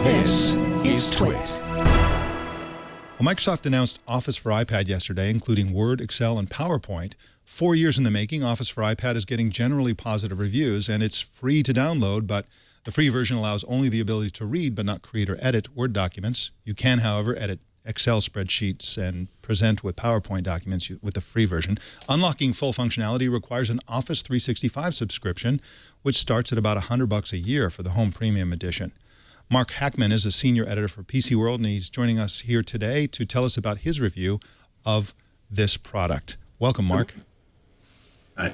This is Twit. Well, Microsoft announced Office for iPad yesterday, including Word, Excel, and PowerPoint. 4 years in the making, Office for iPad is getting generally positive reviews, and it's free to download, but the free version allows only the ability to read but not create or edit Word documents. You can, however, edit Excel spreadsheets and present with PowerPoint documents with the free version. Unlocking full functionality requires an Office 365 subscription, which starts at about $100 a year for the Home Premium Edition. Mark Hackman is a senior editor for PC World, and he's joining us here today to tell us about his review of this product. Welcome, Mark. Hi.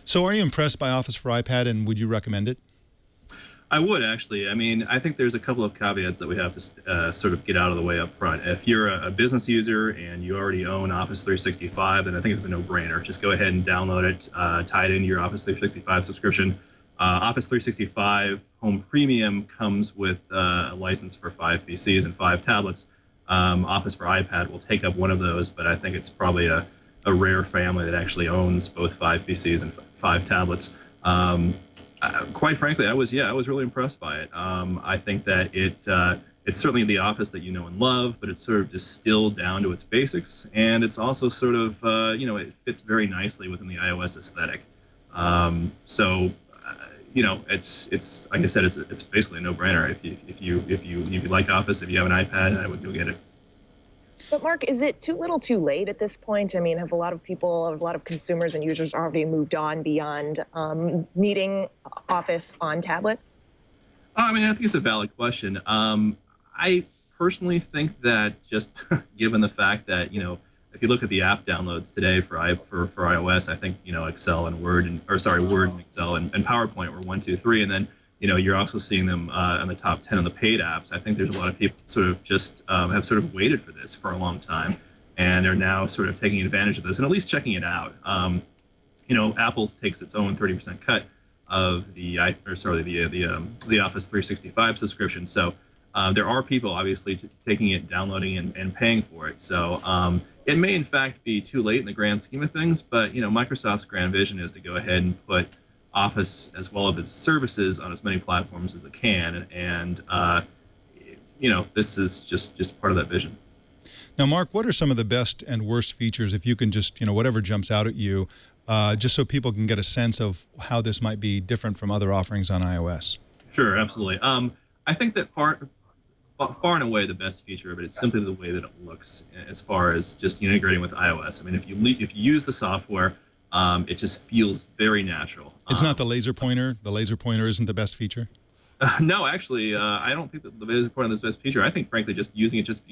So are you impressed by Office for iPad, and would you recommend it? I would, actually. I mean, I think there's a couple of caveats that we have to sort of get out of the way up front. If you're a business user and you already own Office 365, then I think it's a no-brainer. Just go ahead and download it, tie it into your Office 365 subscription. Office 365 Home Premium comes with a license for 5 PCs and 5 tablets. Office for iPad will take up one of those, but I think it's probably a rare family that actually owns both 5 PCs and 5 tablets. Quite frankly, I was really impressed by it. I think that it's certainly the Office that you know and love, but it's sort of distilled down to its basics, and it's also sort of it fits very nicely within the iOS aesthetic. It's like I said, it's basically a no-brainer. If you like Office, if you have an iPad, I would go get it. But Mark, is it too little too late at this point? I mean, have a lot of consumers and users already moved on beyond needing Office on tablets? I mean, I think it's a valid question. I personally think that just given the fact that, if you look at the app downloads today for iOS, I think, Excel and Word and Excel and PowerPoint were 1, 2, 3, and then you're also seeing them on the top 10 of the paid apps. I think there's a lot of people sort of just have sort of waited for this for a long time, and are now sort of taking advantage of this and at least checking it out. Apple takes its own 30% cut of the Office 365 subscription. So there are people obviously taking it, downloading, and paying for it. So it may in fact be too late in the grand scheme of things, but Microsoft's grand vision is to go ahead and put Office as well as its services on as many platforms as it can, and this is just part of that vision. Now, Mark, what are some of the best and worst features, if you can just, whatever jumps out at you, just so people can get a sense of how this might be different from other offerings on iOS? Sure, absolutely. I think that far and away the best feature of it is simply the way that it looks, as far as just integrating with iOS. I mean, if you use the software, it just feels very natural. It's not the laser pointer. The laser pointer isn't the best feature? No, actually, I don't think that the laser pointer is the best feature. I think, frankly, just using it, just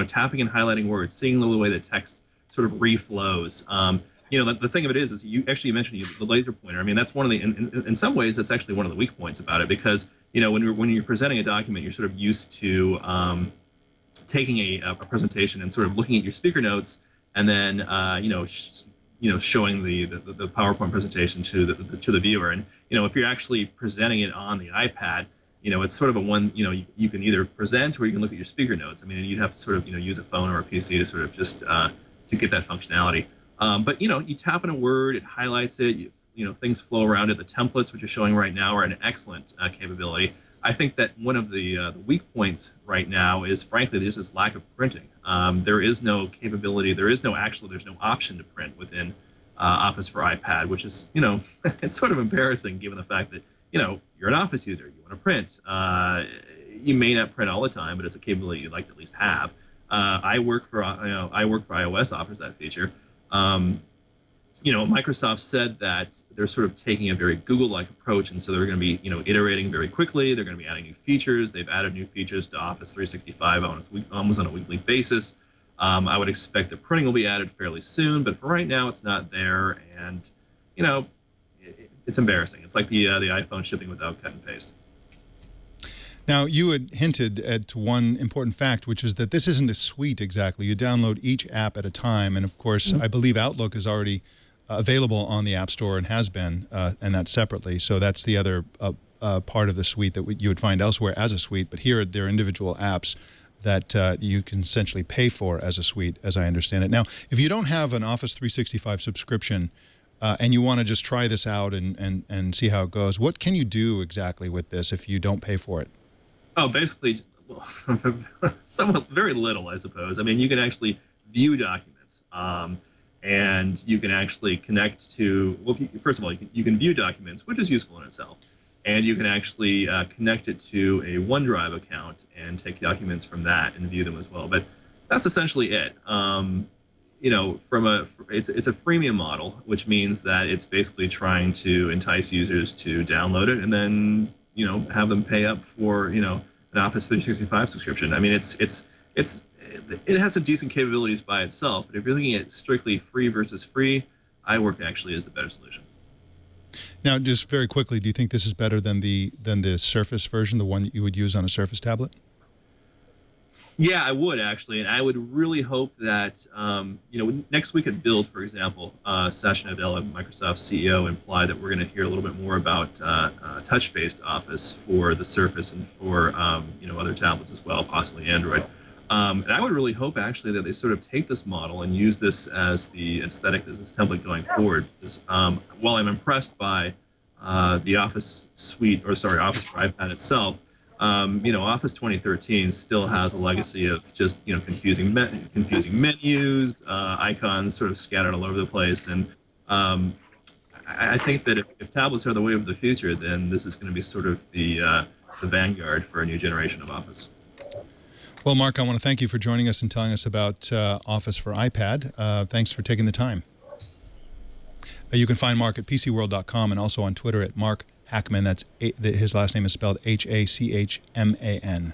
tapping and highlighting words, seeing the way that text sort of reflows. The thing of it is you actually mentioned the laser pointer. I mean, that's one of the, in some ways, that's actually one of the weak points about it, because, when you're presenting a document, you're sort of used to taking a presentation and sort of looking at your speaker notes, and then, showing the PowerPoint presentation to the viewer. And, if you're actually presenting it on the iPad, it's sort of a one, you can either present or you can look at your speaker notes. I mean, you'd have to sort of, use a phone or a PC to sort of just, to get that functionality. But, you tap in a word, it highlights it, things flow around it. The templates, which you're showing right now, are an excellent capability. I think that one of the weak points right now is, frankly, there's this lack of printing. There is no capability, there's no option to print within Office for iPad, which is, it's sort of embarrassing given the fact that, you're an Office user, you want to print. You may not print all the time, but it's a capability you'd like to at least have. I work for iOS offers that feature. Microsoft said that they're sort of taking a very Google-like approach, and so they're going to be, iterating very quickly. They're going to be adding new features. They've added new features to Office 365 almost on a weekly basis. I would expect that printing will be added fairly soon, but for right now, it's not there, and it's embarrassing. It's like the iPhone shipping without cut and paste. Now, you had hinted at one important fact, which is that this isn't a suite exactly. You download each app at a time, and of course, I believe Outlook is already available on the App Store and has been, and that's separately. So that's the other part of the suite that you would find elsewhere as a suite, but here they're individual apps that you can essentially pay for as a suite, as I understand it. Now, if you don't have an Office 365 subscription and you want to just try this out and see how it goes, what can you do exactly with this if you don't pay for it? Oh, basically, well, somewhat very little, I suppose. I mean, you can actually view documents, and you can actually connect to. Well, first of all, you can view documents, which is useful in itself, and you can actually connect it to a OneDrive account and take documents from that and view them as well. But that's essentially it. It's a freemium model, which means that it's basically trying to entice users to download it and then have them pay up for an Office 365 subscription. I mean, it has some decent capabilities by itself, but if you're looking at strictly free versus free, iWork actually is the better solution. Now, just very quickly, do you think this is better than the Surface version, the one that you would use on a Surface tablet? Yeah, I would actually, and I would really hope that next week at Build, for example, Satya Nadella, Microsoft's CEO, implied that we're going to hear a little bit more about touch-based Office for the Surface and for other tablets as well, possibly Android. And I would really hope actually that they sort of take this model and use this as the aesthetic, as this template going forward. Because while I'm impressed by the Office suite, Office for iPad itself. Office 2013 still has a legacy of just confusing menus, icons sort of scattered all over the place, and I think that if tablets are the way of the future, then this is going to be sort of the vanguard for a new generation of Office. Well, Mark, I want to thank you for joining us and telling us about Office for iPad. Thanks for taking the time. You can find Mark at PCWorld.com and also on Twitter at Mark Hackman. His last name is spelled Hachman.